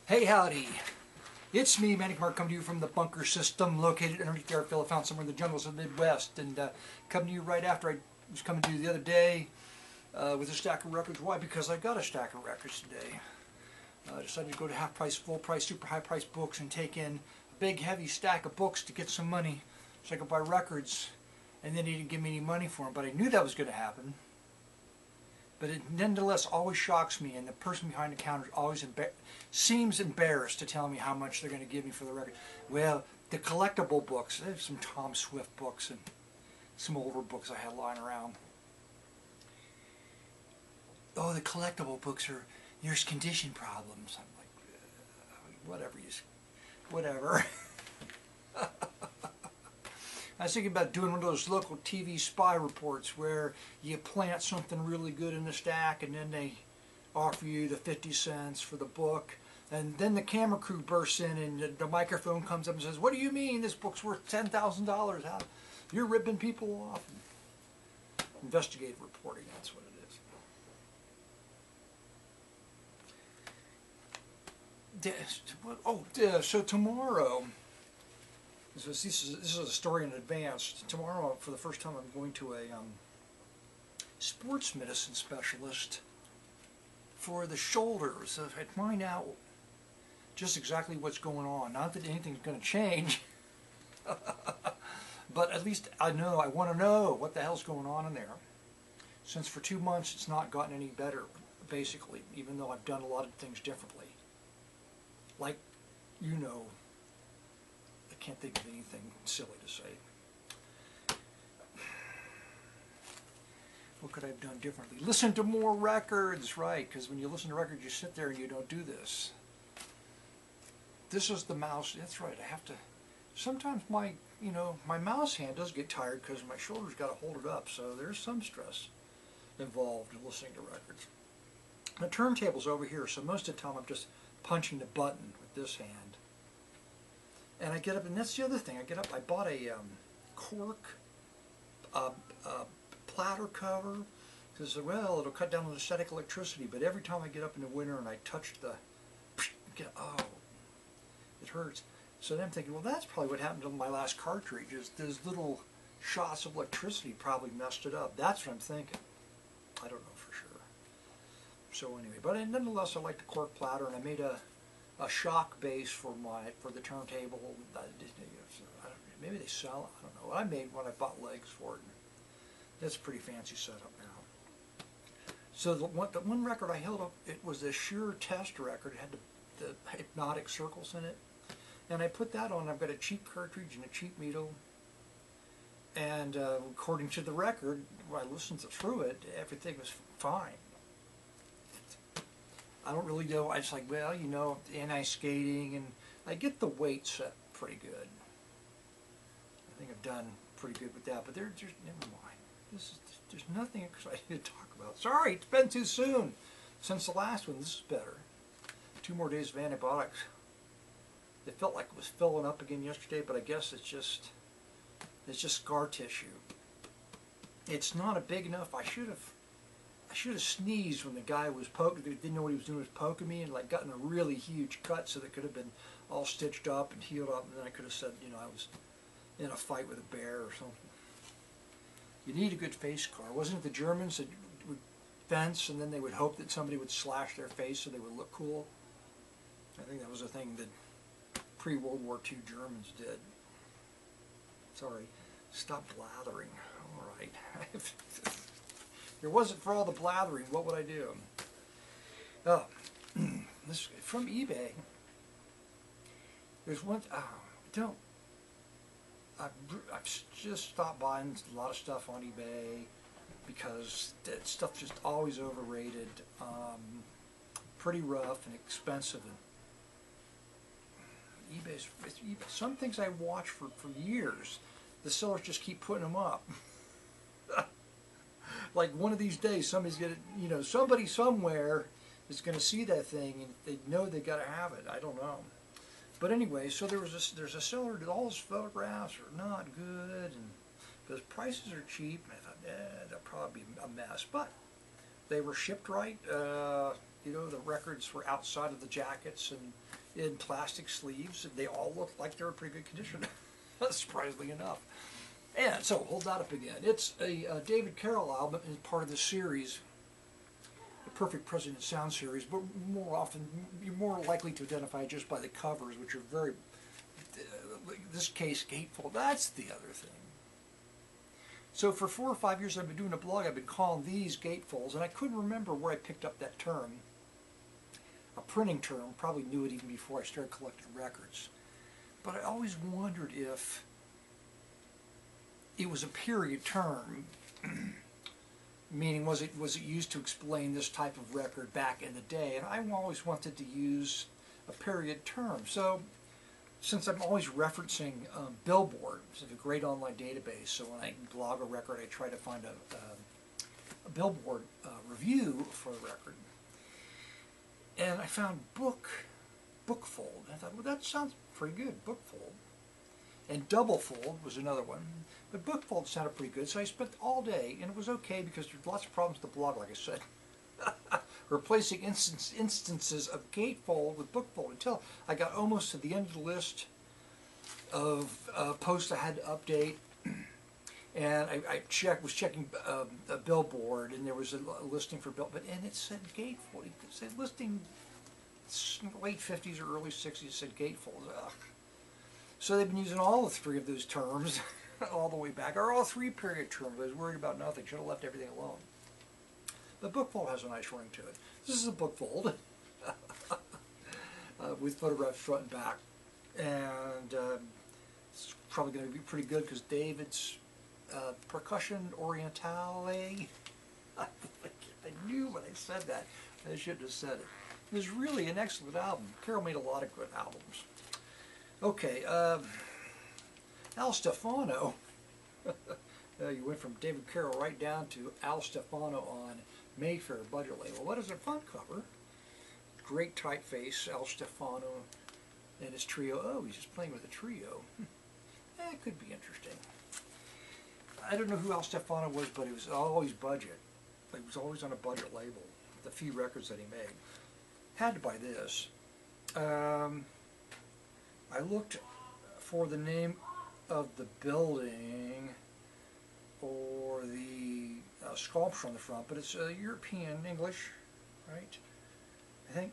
Hey howdy, it's me, Manic Mark, coming to you from the bunker system located underneath the airfield I found somewhere in the jungles of the Midwest, and coming to you right after I was coming to you the other day with a stack of records. Why? Because I got a stack of records today. I decided to go to half price, full price, super high price books and take in a big heavy stack of books to get some money so I could buy records, and then he didn't give me any money for them, but I knew that was going to happen. But it nonetheless always shocks me, and the person behind the counter always seems embarrassed to tell me how much they're going to give me for the record. Well, the collectible books, there's some Tom Swift books and some older books I had lying around. Oh, the collectible books are, there's condition problems. I'm like, whatever. I was thinking about doing one of those local TV spy reports where you plant something really good in the stack and then they offer you the 50 cents for the book, and then the camera crew bursts in and the microphone comes up and says, "What do you mean this book's worth $10,000? You're ripping people off." Investigative reporting, that's what it is. So tomorrow, this is a story in advance. Tomorrow, for the first time, I'm going to a sports medicine specialist for the shoulders. So I find out just exactly what's going on. Not that anything's going to change, but at least I want to know what the hell's going on in there. Since for 2 months it's not gotten any better, basically, even though I've done a lot of things differently. Like, I can't think of anything silly to say. What could I have done differently? Listen to more records, right? Because when you listen to records, you sit there and you don't do this. This is the mouse. That's right. I have to. Sometimes my mouse hand does get tired because my shoulder's got to hold it up. So there's some stress involved in listening to records. The turntable's over here, so most of the time I'm just punching the button with this hand. And I get up, and that's the other thing. I get up, I bought a cork platter cover, because, well, it'll cut down on the static electricity, but every time I get up in the winter and I touch the, it hurts. So then I'm thinking, well, that's probably what happened to my last cartridge, is those little shots of electricity probably messed it up. That's what I'm thinking. I don't know for sure. So anyway, but nonetheless, I like the cork platter, and I made a shock base for the turntable. Maybe they sell it. I don't know. I made one. I bought legs for it. That's a pretty fancy setup now. So the one record I held up, it was a Shure test record. It had the hypnotic circles in it, and I put that on. I've got a cheap cartridge and a cheap needle. And according to the record, when I listened through it, everything was fine. I don't really know. I just like, well, anti-skating, and I get the weight set pretty good. I think I've done pretty good with that, but there's never mind. There's nothing exciting to talk about. Sorry, it's been too soon since the last one. This is better. 2 more days of antibiotics. It felt like it was filling up again yesterday, but I guess it's just scar tissue. It's not a big enough. I should have sneezed when the guy was poking. Didn't know what he was doing. Was poking me and like gotten a really huge cut, so that could have been all stitched up and healed up. And then I could have said, I was in a fight with a bear or something. You need a good face scar. Wasn't it the Germans that would fence and then they would hope that somebody would slash their face so they would look cool? I think that was a thing that pre-World War II Germans did. Sorry, stop blathering. All right. If it wasn't for all the blathering, what would I do? Oh, this from eBay. There's one. I've just stopped buying a lot of stuff on eBay because that stuff's just always overrated, pretty rough and expensive. And eBay. Some things I watch for years, the sellers just keep putting them up. Like one of these days, somebody's gonna, somebody somewhere is gonna see that thing and they know they gotta have it. I don't know. But anyway, so there's a seller that all his photographs are not good, and because prices are cheap, and I thought, that'll probably be a mess. But they were shipped right. You know, the records were outside of the jackets and in plastic sleeves, and they all looked like they were in pretty good condition, surprisingly enough. And so, hold that up again. It's a David Carroll album and part of the series, the Perfect President Sound series, but more often, you're more likely to identify just by the covers, which are very, in this case, gatefold. That's the other thing. So for 4 or 5 years I've been doing a blog, I've been calling these gatefolds, and I couldn't remember where I picked up that term. A printing term, probably knew it even before I started collecting records. But I always wondered if it was a period term, meaning was it used to explain this type of record back in the day, and I always wanted to use a period term. So since I'm always referencing Billboard, it's a great online database, so when I blog a record I try to find a Billboard review for the record. And I found bookfold. I thought, well, that sounds pretty good, bookfold. And doublefold was another one. But bookfold sounded pretty good, so I spent all day, and it was okay because there's lots of problems with the blog, like I said. Replacing instances of gatefold with bookfold until I got almost to the end of the list of posts I had to update. And I was checking a Billboard, and there was a listing for Billboard, and it said gatefold. It said listing late 50s or early 60s, it said gatefold. Ugh. So they've been using all 3 of those terms all the way back, or all 3 period terms. I was worried about nothing. Should have left everything alone. The bookfold has a nice ring to it. This is a bookfold with photographs front and back, and it's probably going to be pretty good because David's Percussion Orientale. I knew when I said that. I shouldn't have said it. It was really an excellent album. Carroll made a lot of good albums. Okay, Al Stefano. You went from David Carroll right down to Al Stefano on Mayfair budget label. What is a fun cover? Great typeface, Al Stefano and his trio. Oh, he's just playing with a trio. It could be interesting. I don't know who Al Stefano was, but he was always budget. He was always on a budget label. The few records that he made. Had to buy this. I looked for the name of the building or the sculpture on the front, but it's European English, right? I think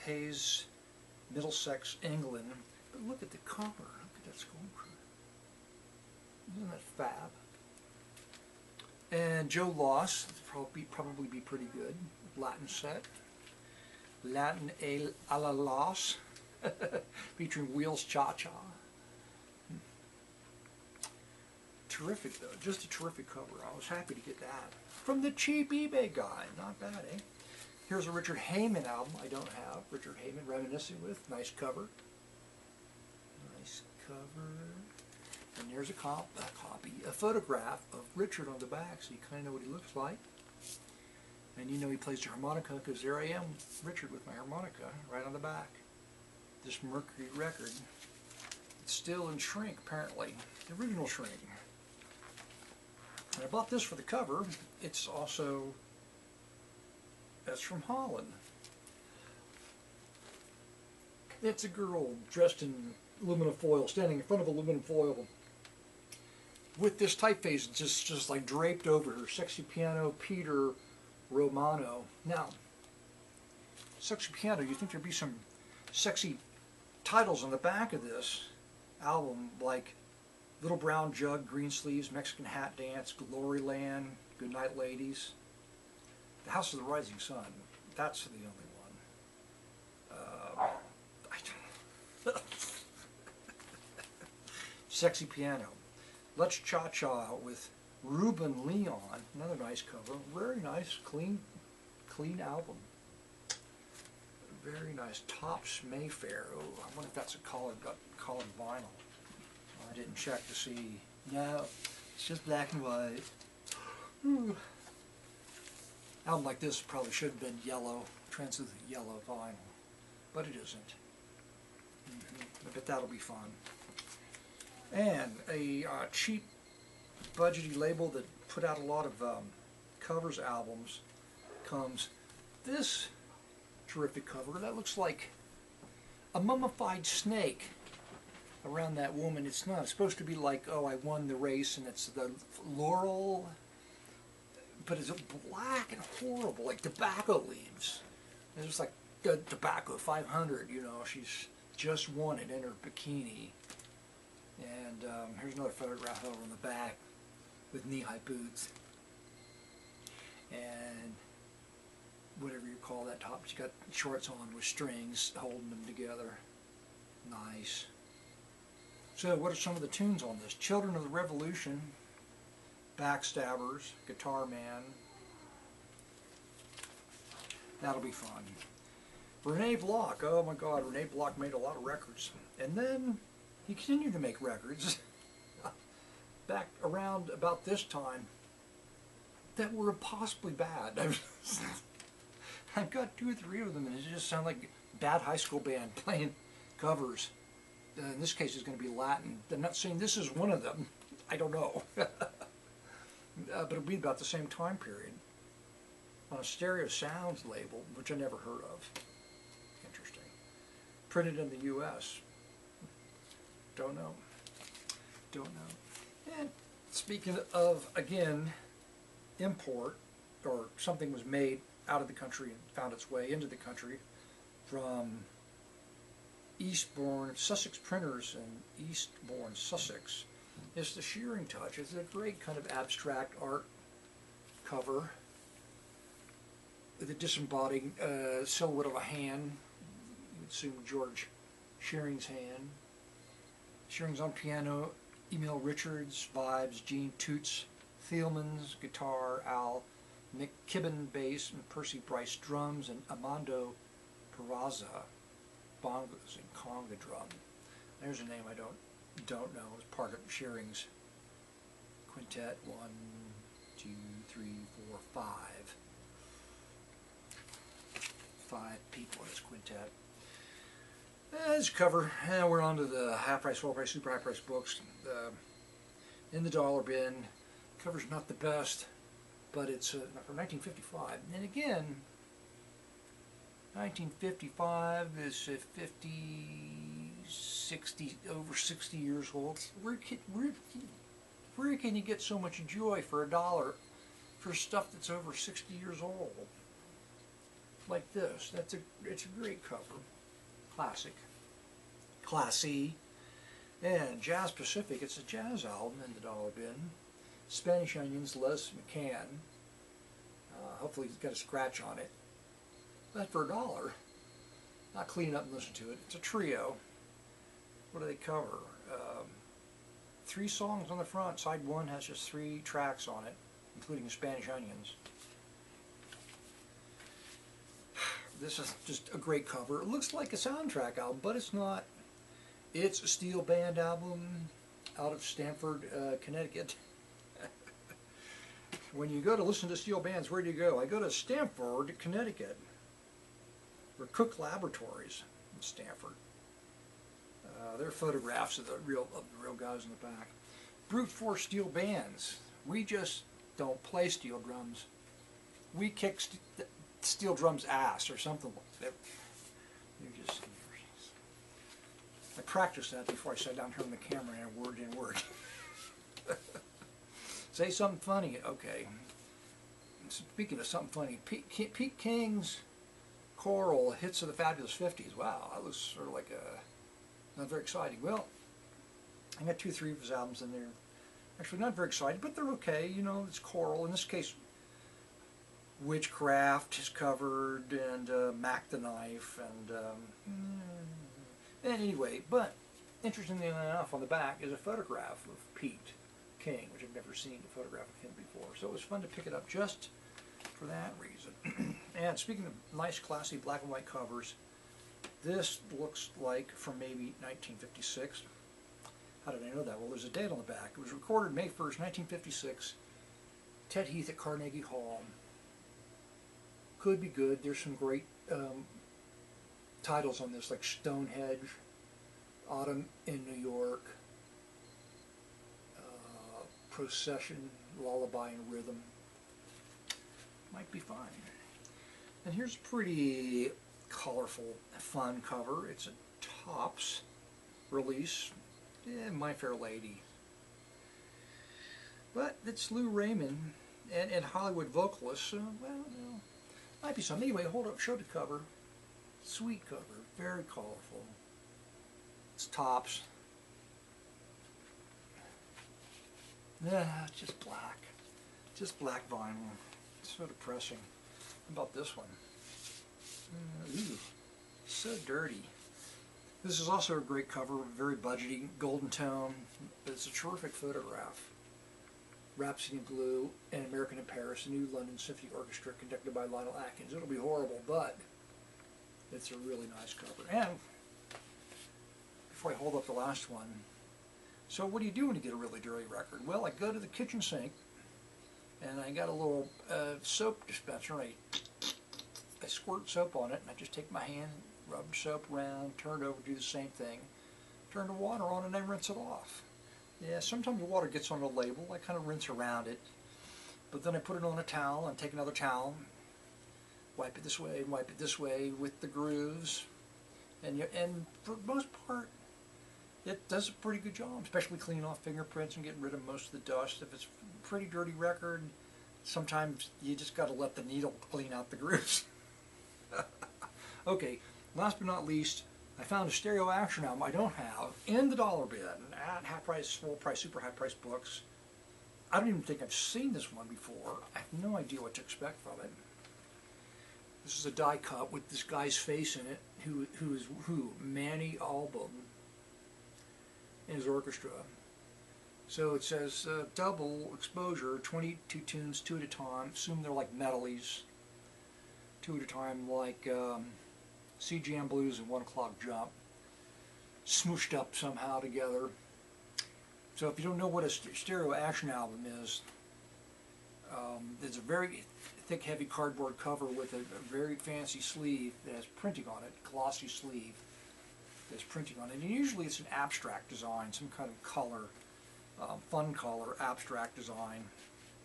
Hayes, Middlesex, England. But look at the cover. Look at that sculpture. Isn't that fab? And Joe Loss, probably be pretty good. Latin set. Latin a la Loss, featuring Wheels Cha-Cha. Terrific though, just a terrific cover. I was happy to get that. From the cheap eBay guy, not bad, eh? Here's a Richard Heyman album I don't have. Richard Heyman, Reminiscing with, nice cover. Nice cover. And there's a photograph of Richard on the back, so you kind of know what he looks like. And you know he plays the harmonica, because there I am, Richard with my harmonica, right on the back. This Mercury record. It's still in shrink, apparently. The original shrink. And I bought this for the cover. It's also, that's from Holland. It's a girl dressed in aluminum foil, standing in front of aluminum foil with this typeface just like draped over her. Sexy Piano, Peter Romano. Now, Sexy Piano, you think there'd be some sexy titles on the back of this album, like Little Brown Jug, Green Sleeves, Mexican Hat Dance, Glory Land, Goodnight Ladies, The House of the Rising Sun. That's the only one. I don't Sexy Piano. Let's Cha-Cha with Ruben Leon, another nice cover. Very nice, clean album. Very nice. Tops Mayfair. Oh, I wonder if that's a colored vinyl. I didn't check to see. No, it's just black and white. Ooh. Album like this probably should have been yellow, translucent yellow vinyl, but it isn't. I bet that'll be fun. And a cheap, budgety label that put out a lot of covers albums comes this terrific cover that looks like a mummified snake around that woman. It's not. It's supposed to be like, oh, I won the race, and it's the laurel, but it's black and horrible, like tobacco leaves. It's just like tobacco 500, you know, she's just won it in her bikini. And here's another photograph over in the back with knee-high boots. And whatever you call that top, she's got shorts on with strings holding them together. Nice. So what are some of the tunes on this? Children of the Revolution, Backstabbers, Guitar Man. That'll be fun. Rene Block, oh my God, Rene Block made a lot of records. And then he continued to make records back around about this time that were impossibly bad. I've got 2 or 3 of them, and it just sound like a bad high school band playing covers. In this case, it's going to be Latin. I'm not saying this is one of them. I don't know. But it'll be about the same time period. On a Stereo Sounds label, which I never heard of. Interesting. Printed in the U.S. Don't know. Don't know. And speaking of, again, import, or something was made out of the country and found its way into the country from Eastbourne, Sussex Printers in Eastbourne, Sussex. It's the Shearing Touch. It's a great kind of abstract art cover with a disembodied silhouette of a hand. You would assume George Shearing's hand. Shearing's on piano, Emil Richards, vibes, Gene Toots, Thielman's guitar, Al McKibben bass, and Percy Bryce drums, and Armando Peraza bongos and conga drum. There's a name I don't know. It's part of Shearing's quintet. 1, 2, 3, 4, 5. 5 people in this quintet. This cover. We're on to the half price, full price, super high price books. In the dollar bin. Cover's not the best, but it's from 1955. And again, 1955 is 50, 60, over 60 years old. Where can you get so much joy for $1 for stuff that's over 60 years old? Like this. It's a great cover. Classic. Classy. And Jazz Pacific, it's a jazz album in the dollar bin. Spanish Onions, Les McCann. Hopefully he's got a scratch on it. That's for $1. Not clean up and listen to it. It's a trio. What do they cover? 3 songs on the front. Side 1 has just 3 tracks on it, including Spanish Onions. This is just a great cover. It looks like a soundtrack album, but it's not. It's a steel band album out of Stamford, Connecticut. When you go to listen to steel bands, where do you go? I go to Stamford, Connecticut. Or Cook Laboratories in Stamford. There are photographs of the real guys in the back. Brute force steel bands. We just don't play steel drums. We kick steel drums ass or something like that. You're just. I practiced that before I sat down here on the camera and a word didn't work. Say something funny. Okay. Speaking of something funny, Pete King's choral hits of the fabulous 50s. Wow, that was sort of like not very exciting. Well, I got 2 or 3 of his albums in there. Actually, not very exciting, but they're okay. You know, it's choral. In this case, Witchcraft is covered, and Mac the Knife, and anyway, but interestingly enough, on the back is a photograph of Pete King, which I've never seen a photograph of him before. So it was fun to pick it up just for that reason. And speaking of nice, classy black and white covers, this looks like from maybe 1956. How did I know that? Well, there's a date on the back. It was recorded May 1st, 1956. Ted Heath at Carnegie Hall. Could be good. There's some great titles on this, like Stonehenge, Autumn in New York, Procession, Lullaby and Rhythm. Might be fine. And here's a pretty colorful, fun cover. It's a Topps release. Yeah, My Fair Lady. But it's Lou Raymond and Hollywood vocalist, so, well, you know, might be something. Anyway, hold up, show the cover. Sweet cover, very colorful. It's Topps. Yeah, just black. Just black vinyl. It's so depressing. How about this one? Ooh, so dirty. This is also a great cover, very budgety, golden tone. It's a terrific photograph. Rhapsody in Blue and American in Paris, the new London Symphony Orchestra conducted by Lionel Atkins. It'll be horrible, but it's a really nice cover. And before I hold up the last one, so what do you do when you get a really dirty record? Well, I go to the kitchen sink and I got a little soap dispenser. I squirt soap on it and I just take my hand, rub the soap around, turn it over, do the same thing, turn the water on, and then rinse it off. Yeah, sometimes the water gets on the label. I kind of rinse around it, but then I put it on a towel and take another towel, wipe it this way and wipe it this way with the grooves, and for the most part, it does a pretty good job, especially cleaning off fingerprints and getting rid of most of the dust. If it's a pretty dirty record, sometimes you just got to let the needle clean out the grooves. Okay, last but not least, I found a stereo action album I don't have in the dollar bin at half price, full price, super high price books. I don't even think I've seen this one before. I have no idea what to expect from it. This is a die cut with this guy's face in it, who Manny Album and his orchestra. So it says double exposure, 22 tunes, 2 at a time. Assume they're like medleys, 2 at a time, like C Jam Blues and 1 O'Clock Jump, smooshed up somehow together. So if you don't know what a stereo action album is, it's a very thick, heavy cardboard cover with a very fancy sleeve that has printing on it, glossy sleeve that has printing on it. And usually it's an abstract design, some kind of color, fun color, abstract design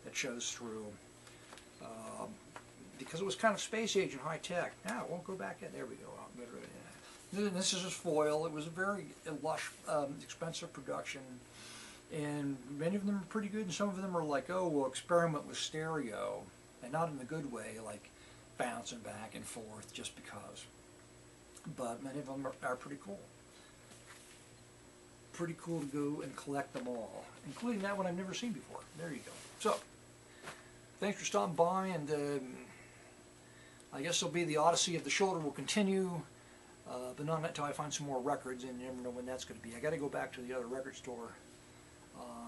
that shows through. Because it was kind of space age and high tech. Now it won't go back in. There we go. This is his foil. It was a very lush, expensive production, and many of them are pretty good. And some of them are like, oh, we'll experiment with stereo, and not in the good way, like bouncing back and forth just because. But many of them are pretty cool. Pretty cool to go and collect them all, including that one I've never seen before. There you go. So, thanks for stopping by, and I guess it'll be the Odyssey of the Shoulder will continue, but not until I find some more records, and you never know when that's going to be. I got to go back to the other record store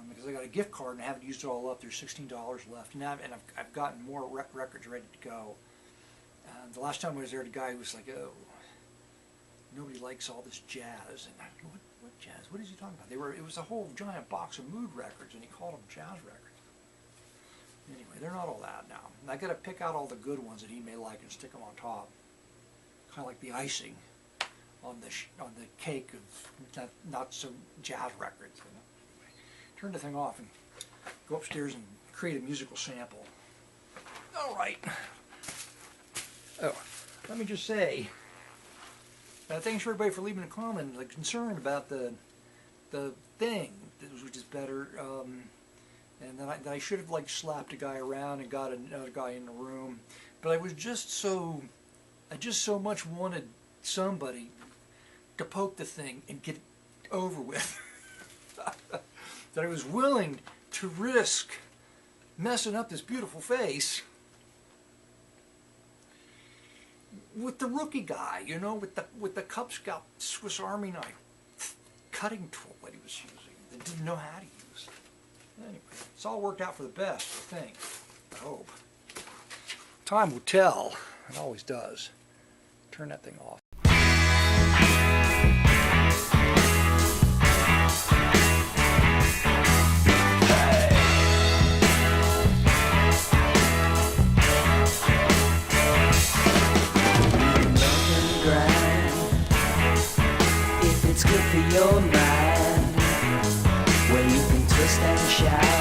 because I got a gift card and I haven't used it all up. There's $16 left, and I've gotten more records ready to go. The last time I was there, the guy was like, "Oh, nobody likes all this jazz," and I go, "What jazz? What is he talking about?" It was a whole giant box of mood records, and he called them jazz records. Anyway, they're not all that now. And I got to pick out all the good ones that he may like and stick them on top, kind of like the icing on the cake of not so jazz records. You know? Turn the thing off and go upstairs and create a musical sample. All right. Oh, let me just say, thanks for everybody for leaving a comment, like concerned about the thing, which is better. And then I should have like slapped a guy around and got another guy in the room, but I just so much wanted somebody to poke the thing and get it over with that I was willing to risk messing up this beautiful face with the rookie guy, you know, with the Cub Scout Swiss Army knife cutting tool that he was using that didn't know how to use. Anyway, it's all worked out for the best, I think. I hope. Time will tell. It always does. Turn that thing off. If it's good for your mind, well, you can twist and shout.